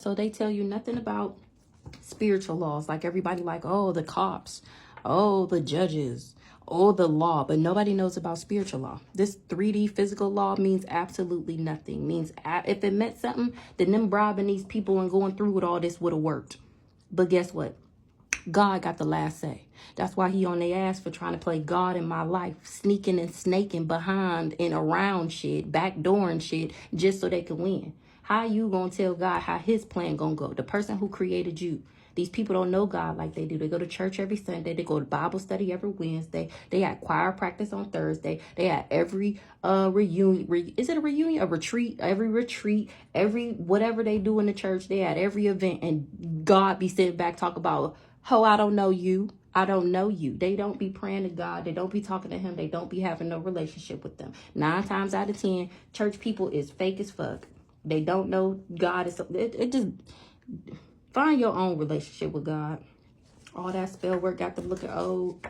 So they tell you nothing about spiritual laws. Like everybody like, oh, the cops, oh, the judges, oh, the law, but nobody knows about spiritual law. This 3D physical law means absolutely nothing. Means if it meant something, then them bribing these people and going through with all this would have worked. But guess what? God got the last say. That's why he on their ass for trying to play God in my life, sneaking and snaking behind and around shit, backdooring shit, just so they can win. How you gonna tell God how his plan gonna go? The person who created you. These people don't know God like they do. They go to church every Sunday. They go to Bible study every Wednesday. They had choir practice on Thursday. They had every reunion. Is it a reunion? A retreat? Every retreat. Every whatever they do in the church. They had every event. And God be sitting back talk about, oh, I don't know you. I don't know you. They don't be praying to God. They don't be talking to him. They don't be having no relationship with them. 9 times out of 10, church people is fake as fuck. They don't know God is. It just find your own relationship with God. All that spell work got them looking old.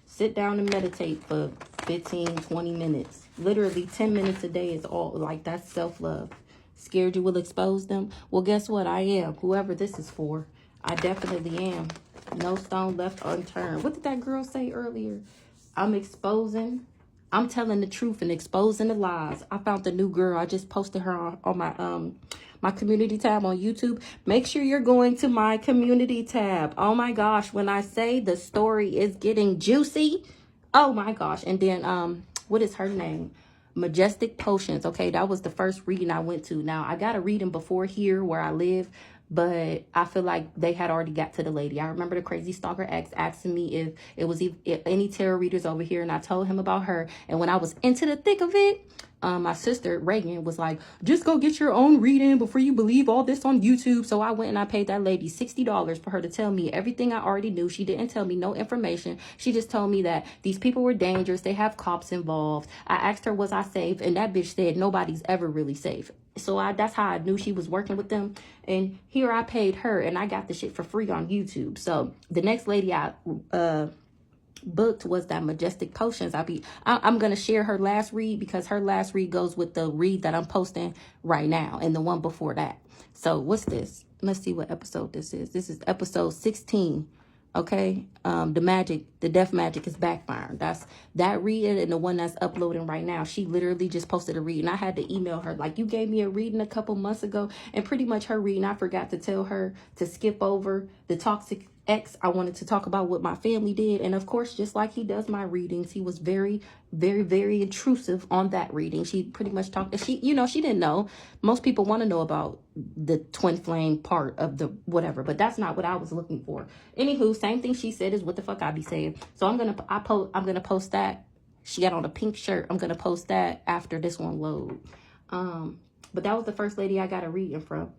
Sit down and meditate for 15, 20 minutes. Literally 10 minutes a day is all. Like, that's self-love. Scared you will expose them? Well, guess what? I am. Whoever this is for, I definitely am. No stone left unturned. What did that girl say earlier? I'm telling the truth and exposing the lies. I found a new girl. I just posted her on my my community tab on YouTube. Make sure you're going to my community tab. Oh my gosh, when I say the story is getting juicy, oh my gosh. And then what is her name? Majestic Potions. Okay, that was the first reading I went to. Now I got a reading before here where I live, but I feel like they had already got to the lady. I remember the crazy stalker ex asking me if it was if any tarot readers over here, and I told him about her. And when I was into the thick of it, my sister Reagan was like, just go get your own reading before you believe all this on YouTube. So I went and I paid that lady $60 for her to tell me everything I already knew. She didn't tell me no information. She just told me that these people were dangerous. They have cops involved. I asked her, was I safe? And that bitch said, nobody's ever really safe. So that's how I knew she was working with them. And here I paid her and I got the shit for free on YouTube. So the next lady I booked was that Majestic Potions. I'm gonna share her last read because her last read goes with the read that I'm posting right now and the one before that. So what's this? Let's see what episode this is. This is episode 16. Okay, the death magic is backfiring. That's that reading, and the one that's uploading right now. She literally just posted a reading. I had to email her, like, you gave me a reading a couple months ago, and pretty much her reading, I forgot to tell her to skip over the toxic ex. I wanted to talk about what my family did, and of course, just like he does my readings, he was very, very, very intrusive on that reading. She pretty much talked. She didn't know. Most people want to know about the twin flame part of the whatever, but that's not what I was looking for. Anywho, same thing she said is what the fuck I be saying. So I'm gonna post that. She got on a pink shirt. I'm gonna post that after this one load. But that was the first lady I got a reading from.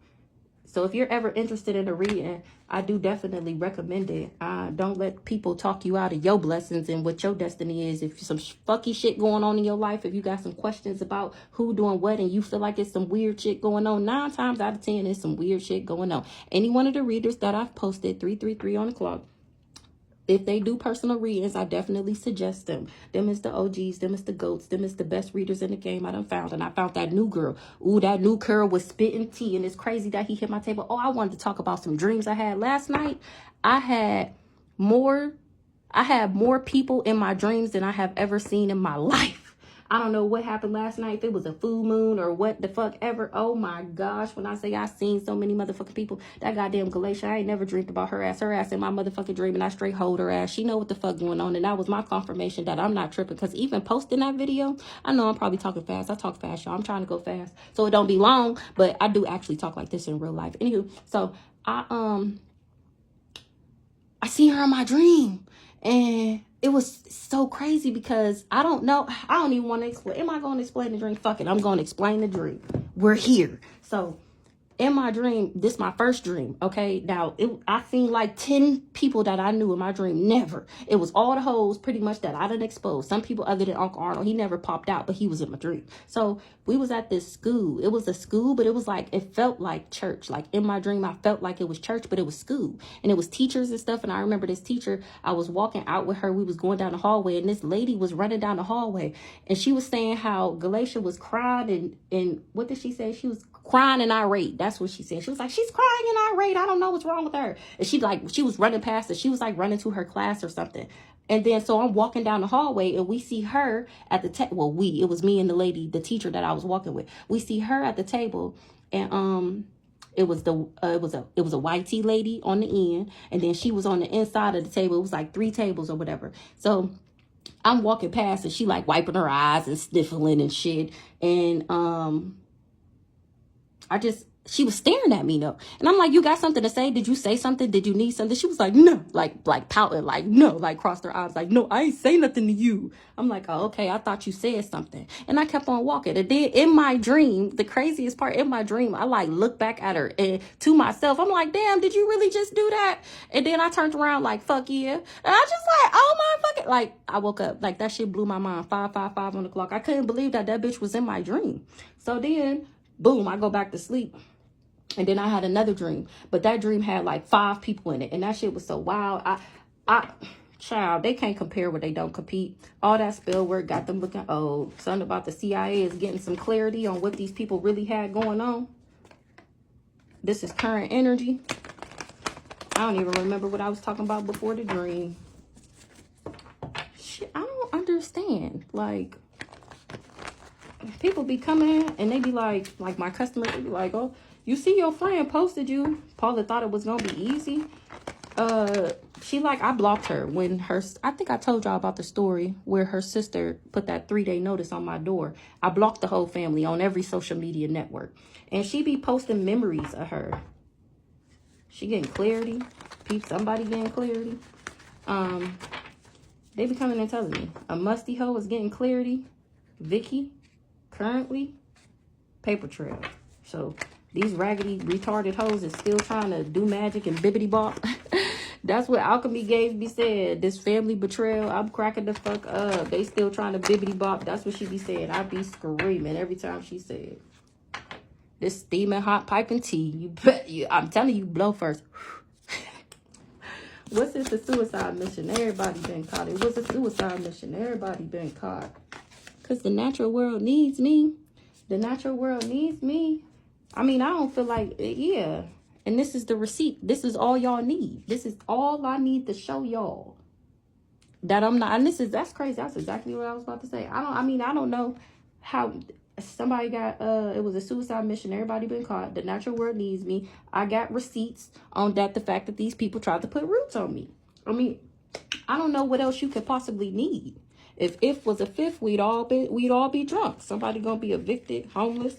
So if you're ever interested in a reading, I do definitely recommend it. Don't let people talk you out of your blessings and what your destiny is. If some fucky shit going on in your life, if you got some questions about who doing what and you feel like it's some weird shit going on, 9 times out of 10, it's some weird shit going on. Any one of the readers that I've posted, 333 on the clock, if they do personal readings, I definitely suggest them. Them is the OGs. Them is the GOATs. Them is the best readers in the game I done found. And I found that new girl. Ooh, that new girl was spitting tea. And it's crazy that he hit my table. Oh, I wanted to talk about some dreams I had last night. I had more people in my dreams than I have ever seen in my life. I don't know what happened last night. If it was a full moon or what the fuck ever. Oh my gosh. When I say I seen so many motherfucking people, that goddamn Galatia, I ain't never dreamed about her ass. Her ass in my motherfucking dream, and I straight hold her ass. She know what the fuck going on. And that was my confirmation that I'm not tripping. Because even posting that video, I know I'm probably talking fast. I talk fast, y'all. I'm trying to go fast so it don't be long. But I do actually talk like this in real life. Anywho, so I seen her in my dream. And it was so crazy because I don't know. I don't even want to explain. Am I going to explain the dream? Fuck it. I'm going to explain the dream. We're here. So in my dream, this is my first dream. Okay. Now I seen like 10 people that I knew in my dream. Never. It was all the hoes pretty much that I didn't expose. Some people other than Uncle Arnold. He never popped out, but he was in my dream. So we was at this school. It was a school, but it was like, it felt like church. Like in my dream, I felt like it was church, but it was school. And it was teachers and stuff. And I remember this teacher, I was walking out with her. We was going down the hallway, and this lady was running down the hallway. And she was saying how Galatia was crying. And what did she say? She was crying and irate. That's what she said. She was like, she's crying and irate. I don't know what's wrong with her. And she was running past it. She was like running to her class or something. And then so I'm walking down the hallway and we see her at the table. It was me and the lady, the teacher that I was walking with. We see her at the table, and it was a white tea lady on the end, and then she was on the inside of the table. It was like 3 tables or whatever. So I'm walking past and she like wiping her eyes and sniffling and shit. And she was staring at me though. And I'm like, you got something to say? Did you say something? Did you need something? She was like, no, like pouting, like, no, like crossed her eyes, like, no, I ain't say nothing to you. I'm like, oh, okay, I thought you said something. And I kept on walking. And then in my dream, the craziest part, in my dream, I like look back at her and to myself, I'm like, damn, did you really just do that? And then I turned around like, fuck yeah. And I just like, oh my fucking, like, I woke up, like that shit blew my mind. 5:55 on the clock. I couldn't believe that bitch was in my dream. So then, boom, I go back to sleep. And then I had another dream, but that dream had like 5 people in it. And that shit was so wild. Child, they can't compare what they don't compete. All that spell work got them looking old. Something about the CIA is getting some clarity on what these people really had going on. This is current energy. I don't even remember what I was talking about before the dream. Shit, I don't understand. Like, people be coming in and they be like my customers, they be like, oh, you see your friend posted you. Paula thought it was going to be easy. I blocked her when I think I told y'all about the story where her sister put that 3-day notice on my door. I blocked the whole family on every social media network. And she be posting memories of her. She getting clarity. Somebody getting clarity. They be coming and telling me. A musty hoe is getting clarity. Vicky, currently, paper trail. So these raggedy, retarded hoes is still trying to do magic and bibbity bop. That's what Alchemy gave me said. This family betrayal, I'm cracking the fuck up. They still trying to bibbity bop. That's what she be saying. I be screaming every time she said. This steaming hot piping tea. I'm telling you, blow first. What's this? A suicide mission? Everybody been caught. It was a suicide mission. Everybody been caught. Because the natural world needs me. The natural world needs me. I mean, I don't feel like, yeah. And this is the receipt. This is all y'all need. This is all I need to show y'all that I'm not. And that's crazy. That's exactly what I was about to say. I don't know how somebody got, it was a suicide mission. Everybody been caught. The natural world needs me. I got receipts on that. The fact that these people tried to put roots on me. I mean, I don't know what else you could possibly need. If was a fifth, we'd all be drunk. Somebody gonna be evicted, homeless.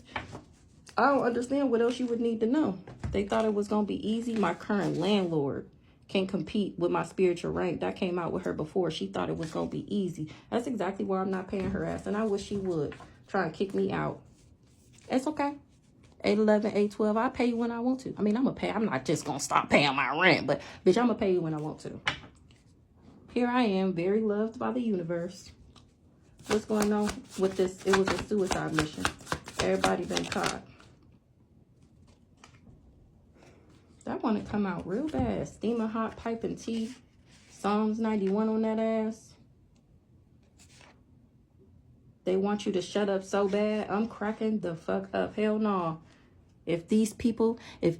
I don't understand what else you would need to know. They thought it was gonna be easy. My current landlord can compete with my spiritual rank. That came out with her before. She thought it was gonna be easy. That's exactly why I'm not paying her ass, and I wish she would try and kick me out. It's okay. 811, 812. I pay you when I want to. I mean, I'm gonna pay. I'm not just gonna stop paying my rent, but bitch, I'm gonna pay you when I want to. Here I am, very loved by the universe. What's going on with this? It was a suicide mission. Everybody been caught. That want to come out real bad. Steaming hot piping tea. Psalms 91 on that ass. They want you to shut up so bad. I'm cracking the fuck up. Hell no. If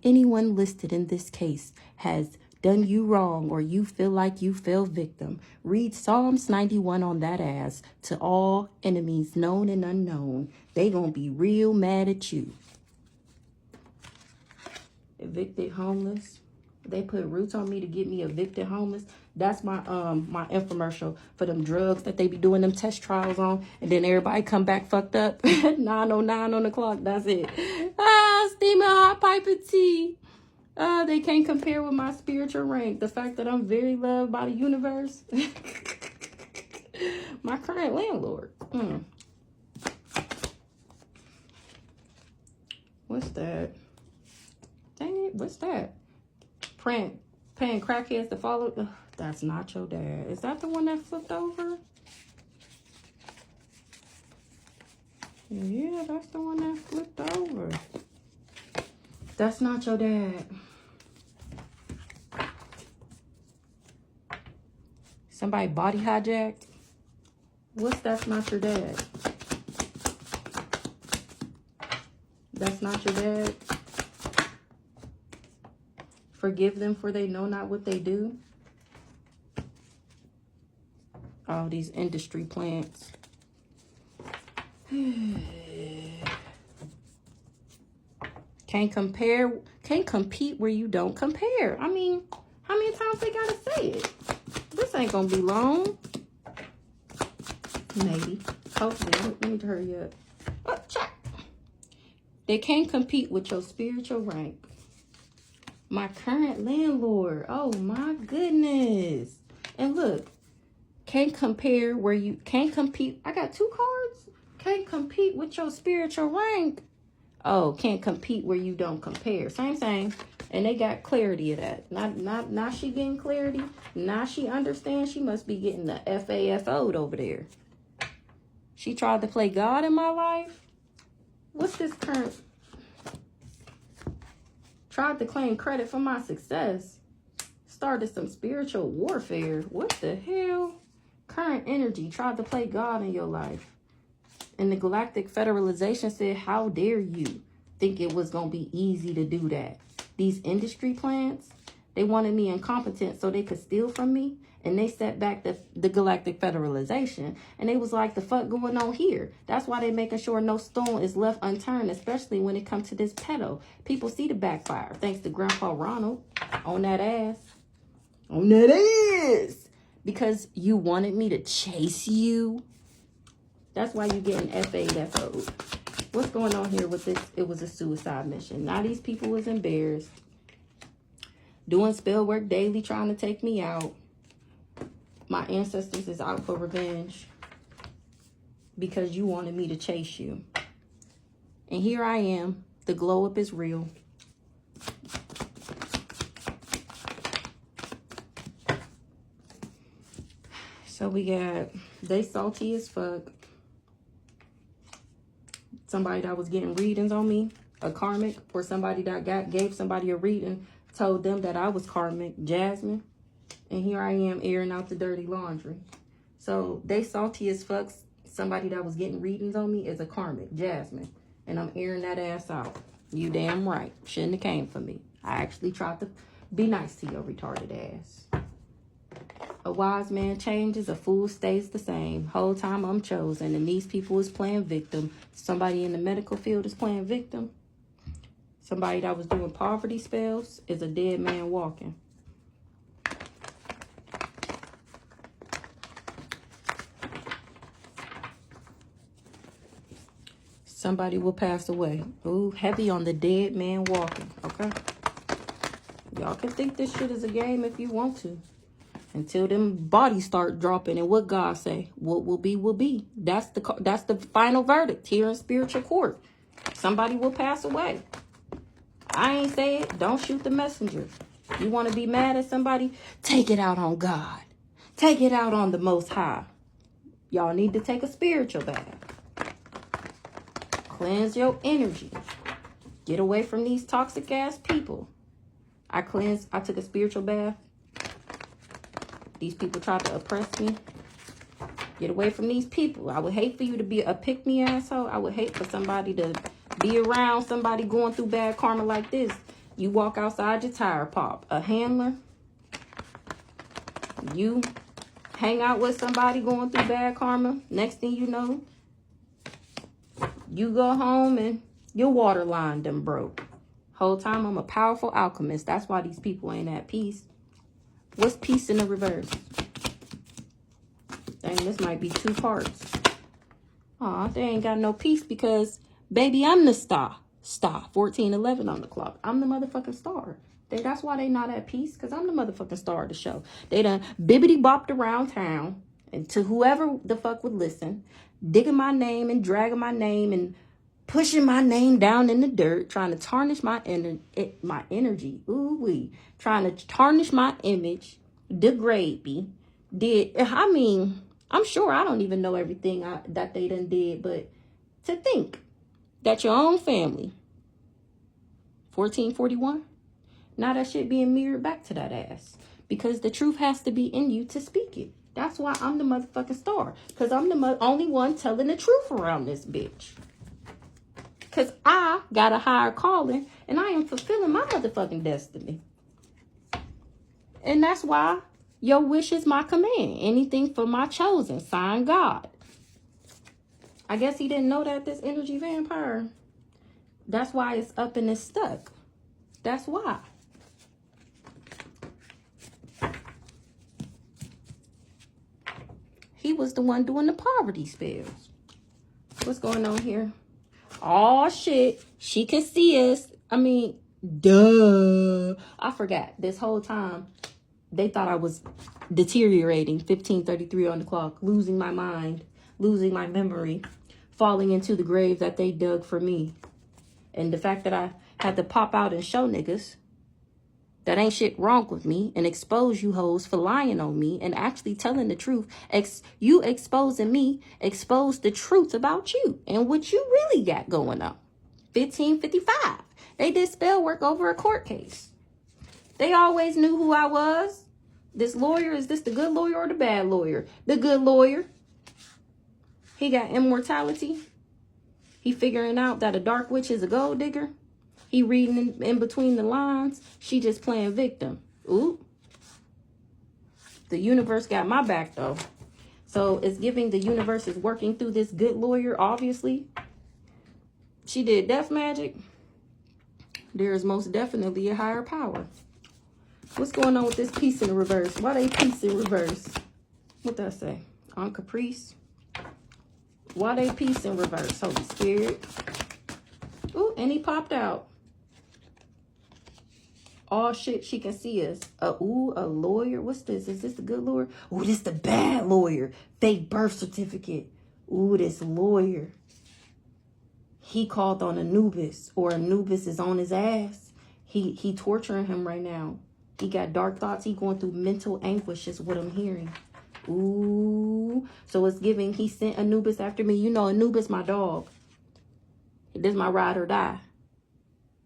anyone listed in this case has done you wrong or you feel like you fell victim, read Psalms 91 on that ass to all enemies known and unknown. They gonna be real mad at you. Evicted homeless. They put roots on me to get me evicted homeless. That's my my infomercial for them drugs that they be doing them test trials on, and then everybody come back fucked up. 9:09 on the clock. That's it. Steaming hot piping tea. They can't compare with my spiritual rank. The fact that I'm very loved by the universe. My current landlord. What's that? Dang it, what's that? Paying crackheads to follow. Ugh, that's not your dad. Is that the one that flipped over? Yeah, that's the one that flipped over. That's not your dad. Somebody body hijacked? That's not your dad? That's that's not your dad. Forgive them for they know not what they do. All these industry plants. Can't compete where you don't compare. I mean, how many times they gotta say it? This ain't gonna be long. Maybe. Hopefully. Let me hurry up. Oh, check. They can't compete with your spiritual rank. My current landlord. Oh my goodness. And look, can't compare where you can't compete. I got 2 cards. Can't compete with your spiritual rank. Oh, can't compete where you don't compare. Same. And they got clarity of that. Not she getting clarity. Now she understands she must be getting the FAFO'd over there. She tried to play God in my life. What's this current? Tried to claim credit for my success. Started some spiritual warfare. What the hell? Current energy tried to play God in your life. And the Galactic Federalization said, how dare you think it was going to be easy to do that? These industry plants, they wanted me incompetent so they could steal from me. And they set back the Galactic Federalization. And they was like, the fuck going on here? That's why they making sure no stone is left unturned, especially when it comes to this pedo. People see the backfire. Thanks to Grandpa Ronald on that ass. On that ass. Because you wanted me to chase you. That's why you getting FAFO'd. What's going on here with this? It was a suicide mission. Now these people was embarrassed. Doing spell work daily, trying to take me out. My ancestors is out for revenge. Because you wanted me to chase you. And here I am. The glow up is real. So we got, they salty as fuck. Somebody that was getting readings on me, a karmic, or somebody that gave somebody a reading, told them that I was karmic, Jasmine. And here I am airing out the dirty laundry. So they salty as fuck. Somebody that was getting readings on me is a karmic, Jasmine. And I'm airing that ass out. You damn right. Shouldn't have came for me. I actually tried to be nice to your retarded ass. A wise man changes, a fool stays the same. Whole time I'm chosen, and these people is playing victim. Somebody in the medical field is playing victim. Somebody that was doing poverty spells is a dead man walking. Somebody will pass away. Ooh, heavy on the dead man walking, okay? Y'all can think this shit is a game if you want to. Until them bodies start dropping, and what God say, what will be, will be. That's the final verdict here in spiritual court. Somebody will pass away. I ain't say it. Don't shoot the messenger. You want to be mad at somebody? Take it out on God. Take it out on the Most High. Y'all need to take a spiritual bath. Cleanse your energy. Get away from these toxic ass people. I took a spiritual bath. These people tried to oppress me. Get away from these people. I would hate for you to be a pick-me asshole. I would hate for somebody to be around somebody going through bad karma like this. You walk outside, your tire pop. A handler. You hang out with somebody going through bad karma. Next thing you know, you go home and your water line done broke. Whole time I'm a powerful alchemist. That's why these people ain't at peace. What's peace in the reverse? Dang, this might be 2 parts. Aw, they ain't got no peace because, baby, I'm the star. Star, 1411 on the clock. I'm the motherfucking star. That's why they not at peace, because I'm the motherfucking star of the show. They done bibbity-bopped around town, and to whoever the fuck would listen, digging my name and dragging my name and pushing my name down in the dirt, trying to tarnish my energy. Ooh-wee. Trying to tarnish my image, degrade me. I'm sure I don't even know everything that they done did, but to think that your own family, 1441, now that shit being mirrored back to that ass. Because the truth has to be in you to speak it. That's why I'm the motherfucking star. Because I'm the only one telling the truth around this bitch. Because I got a higher calling and I am fulfilling my motherfucking destiny. And that's why your wish is my command. Anything for my chosen. Sign God. I guess he didn't know that, this energy vampire. That's why it's up and it's stuck. That's why. He was the one doing the poverty spells. What's going on here? Oh, shit. She can see us. I mean, duh. I forgot. This whole time, they thought I was deteriorating. 15:33 on the clock. Losing my mind. Losing my memory. Falling into the grave that they dug for me. And the fact that I had to pop out and show niggas that ain't shit wrong with me and expose you hoes for lying on me and actually telling the truth. You exposing me, expose the truth about you and what you really got going on. 1555. They did spell work over a court case. They always knew who I was. This lawyer, is this the good lawyer or the bad lawyer? The good lawyer. He got immortality. He figuring out that a dark witch is a gold digger. He reading in between the lines. She just playing victim. Ooh. The universe got my back, though. So it's giving the universe is working through this good lawyer, obviously. She did death magic. There is most definitely a higher power. What's going on with this piece in reverse? Why they piece in reverse? What did I say? On Caprice. Why they piece in reverse? Holy Spirit. Ooh, and he popped out. Oh shit, she can see us. Ooh, a lawyer. What's this? Is this the good lawyer? Ooh, this the bad lawyer. Fake birth certificate. Ooh, this lawyer. He called on Anubis, or Anubis is on his ass. He torturing him right now. He got dark thoughts. He going through mental anguish is what I'm hearing. Ooh. So it's giving, he sent Anubis after me. You know, Anubis my dog. This is my ride or die.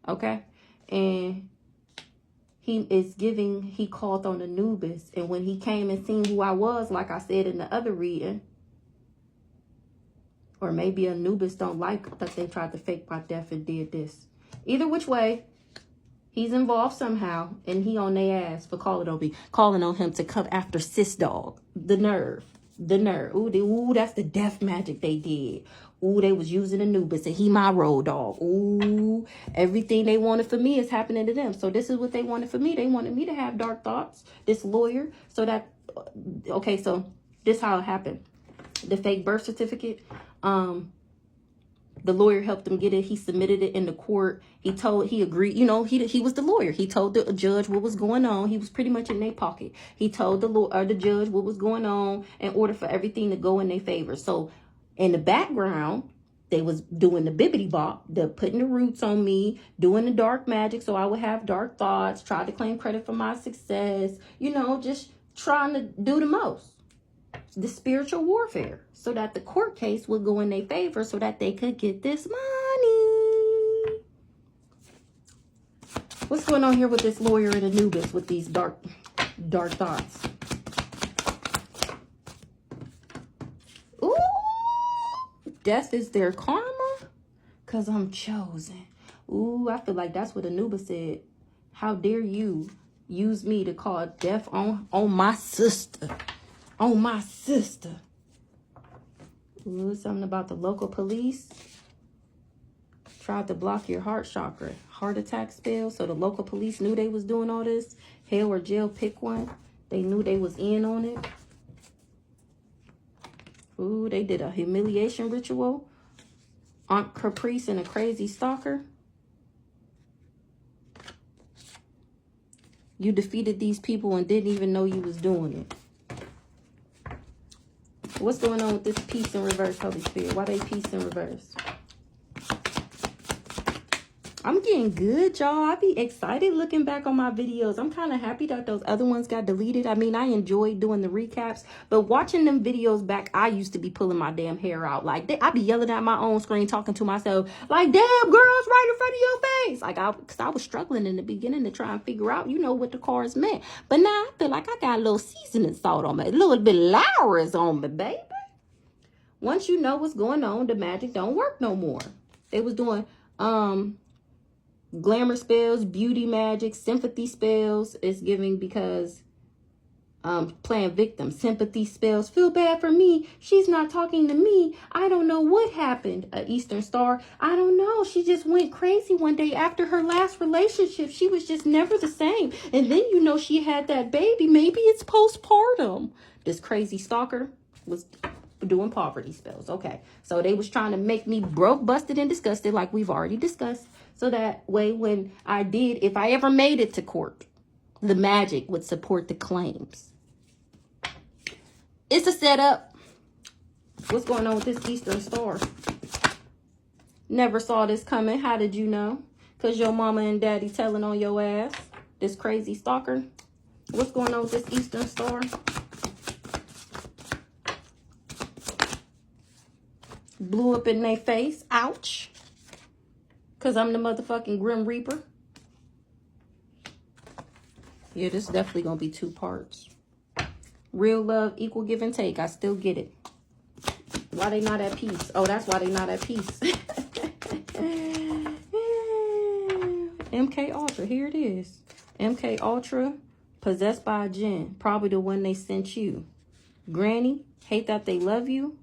Okay? And he is giving, he called on Anubis. And when he came and seen who I was, like I said in the other reading, or maybe Anubis don't like that they tried to fake my death and did this. Either which way, he's involved somehow, and he on their ass for calling on him to come after Sis Dog. The nerve. The nerve. Ooh, that's the death magic they did. Ooh, they was using Anubis, and he my road dog. Ooh, everything they wanted for me is happening to them. So this is what they wanted for me. They wanted me to have dark thoughts, this lawyer, so that, okay, so this how it happened. The fake birth certificate, the lawyer helped him get it. He submitted it in the court. He agreed, you know, he was the lawyer. He told the judge what was going on. He was pretty much in their pocket. He told the judge what was going on in order for everything to go in their favor. So in the background, they was doing the bibbity bop, the putting the roots on me, doing the dark magic so I would have dark thoughts, try to claim credit for my success, you know, just trying to do the most. The spiritual warfare, so that the court case would go in their favor so that they could get this money. What's going on here with this lawyer and Anubis with these dark thoughts? Ooh, death is their karma because I'm chosen. Ooh, I feel like that's what Anubis said. How dare you use me to call death on my sister. On my sister. Ooh, something about the local police. Tried to block your heart chakra. Heart attack spell. So the local police knew they was doing all this. Hell or jail, pick one. They knew they was in on it. Ooh, they did a humiliation ritual. Aunt Caprice and a crazy stalker. You defeated these people and didn't even know you was doing it. What's going on with this piece in reverse, Holy Spirit? Why they piece in reverse? I'm getting good, y'all. I be excited looking back on my videos. I'm kind of happy that those other ones got deleted. I mean, I enjoyed doing the recaps, but watching them videos back, I used to be pulling my damn hair out. Like, I be yelling at my own screen, talking to myself, like, damn, girls, right in front of your face. Like, because I was struggling in the beginning to try and figure out, you know, what the cards meant. But now I feel like I got a little seasoning salt on me, a little bit of Lowry's on me, baby. Once you know what's going on, the magic don't work no more. They was doing Glamour spells, beauty magic, sympathy spells. It's giving because playing victim. Sympathy spells. Feel bad for me. She's not talking to me. I don't know what happened. Eastern Star. I don't know. She just went crazy one day after her last relationship. She was just never the same. And then you know she had that baby. Maybe it's postpartum. This crazy stalker was doing poverty spells. Okay. So they was trying to make me broke, busted, and disgusted like we've already discussed. So that way when if I ever made it to court, the magic would support the claims. It's a setup. What's going on with this Eastern Star? Never saw this coming. How did you know? Because your mama and daddy telling on your ass. This crazy stalker. What's going on with this Eastern Star? Blew up in their face. Ouch. Because I'm the motherfucking Grim Reaper. Yeah, this is definitely going to be 2 parts. Real love, equal give and take. I still get it. Why they not at peace? Oh, that's why they not at peace. MK Ultra. Here it is. MK Ultra. Possessed by a djinn. Probably the one they sent you. Granny. Hate that they love you.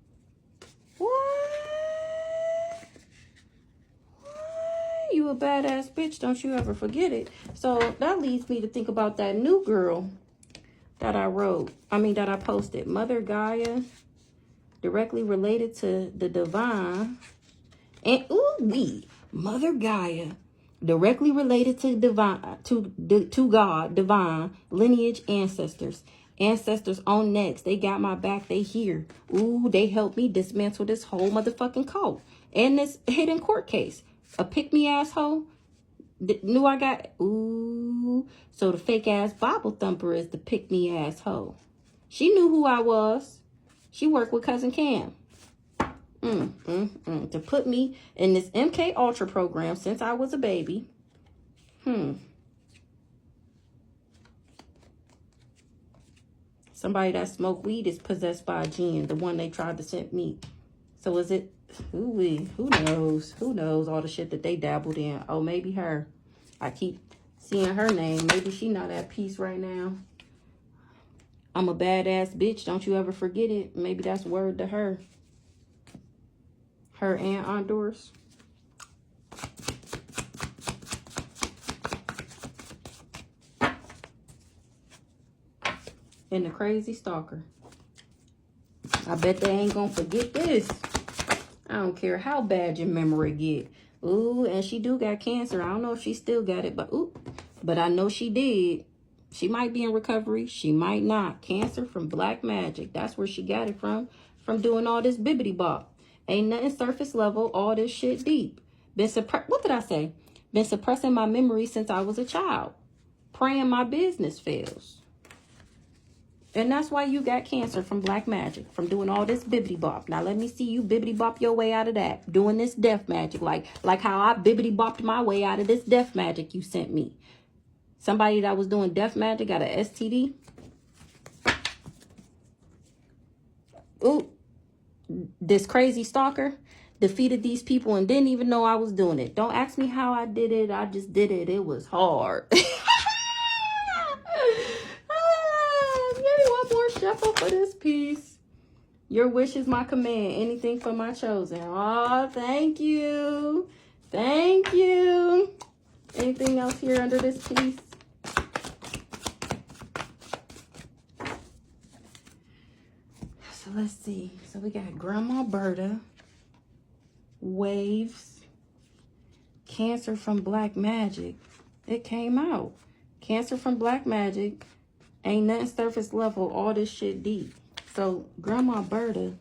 You a badass bitch, don't you ever forget it. So that leads me to think about that new girl that that I posted. Mother Gaia, directly related to the divine. And Mother Gaia, directly related to divine, to God, divine, lineage, ancestors. Ancestors on next. They got my back. They here. Ooh, they helped me dismantle this whole motherfucking cult. And this hidden court case. A pick-me asshole knew I got. Ooh. So the fake ass Bible thumper is the pick-me asshole. She knew who I was. She worked with Cousin Cam. To put me in this MK Ultra program since I was a baby. Somebody that smoked weed is possessed by a jinn. The one they tried to send me. So is it? Who knows? Who knows all the shit that they dabbled in? Oh, maybe her. I keep seeing her name. Maybe she not at peace right now. I'm a badass bitch. Don't you ever forget it. Maybe that's word to her. Her and Aunt Doris. And the crazy stalker. I bet they ain't gonna forget this. I don't care how bad your memory get. Ooh, and she do got cancer. I don't know if she still got it, but I know she did. She might be in recovery. She might not. Cancer from black magic. That's where she got it from doing all this bibbity bop. Ain't nothing surface level. All this shit deep. What did I say? Been suppressing my memory since I was a child. Praying my business fails. And that's why you got cancer from black magic, from doing all this bibbity bop. Now let me see you bibbity bop your way out of that. Doing this death magic, like how I bibbity bopped my way out of this death magic you sent me. Somebody that was doing death magic got an STD. Ooh, this crazy stalker defeated these people and didn't even know I was doing it. Don't ask me how I did it. I just did it. It was hard. Shuffle for this piece. Your wish is my command. Anything for my chosen. Oh, thank you. Thank you. Anything else here under this piece? So let's see. So we got Grandma Berta. Waves. Cancer from black magic. It came out. Cancer from black magic. Ain't nothing surface level. All this shit deep. So Grandma Berta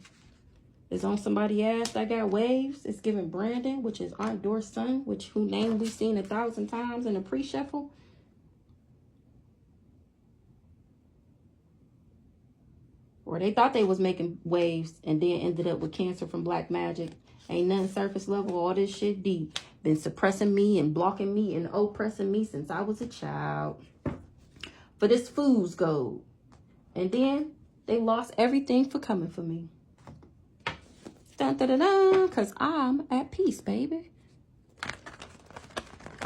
is on somebody's ass that got waves. It's giving Brandon, which is Aunt Doris' son, who name we've seen 1,000 times in a pre-shuffle. Or they thought they was making waves and then ended up with cancer from black magic. Ain't nothing surface level. All this shit deep. Been suppressing me and blocking me and oppressing me since I was a child. For this fool's gold. And then they lost everything for coming for me. Dun, dun, dun, dun, because I'm at peace, baby.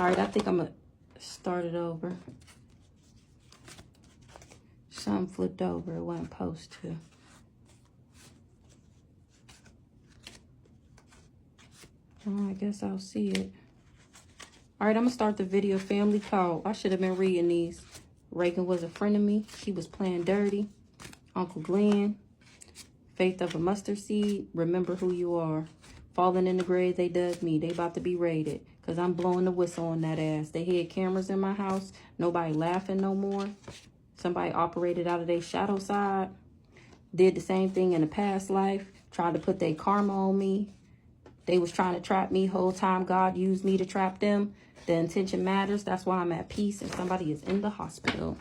All right, I think I'm going to start it over. Something flipped over. It wasn't supposed to. Oh, I guess I'll see it. All right, I'm going to start the video. Family call. I should have been reading these. Reagan was a friend of me. She was playing dirty. Uncle Glenn. Faith of a mustard seed. Remember who you are. Falling in the grave, they dug me. They about to be raided. Because I'm blowing the whistle on that ass. They had cameras in my house. Nobody laughing no more. Somebody operated out of their shadow side. Did the same thing in a past life. Tried to put their karma on me. They was trying to trap me. Whole time God used me to trap them. The intention matters. That's why I'm at peace. And somebody is in the hospital.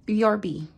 BRB.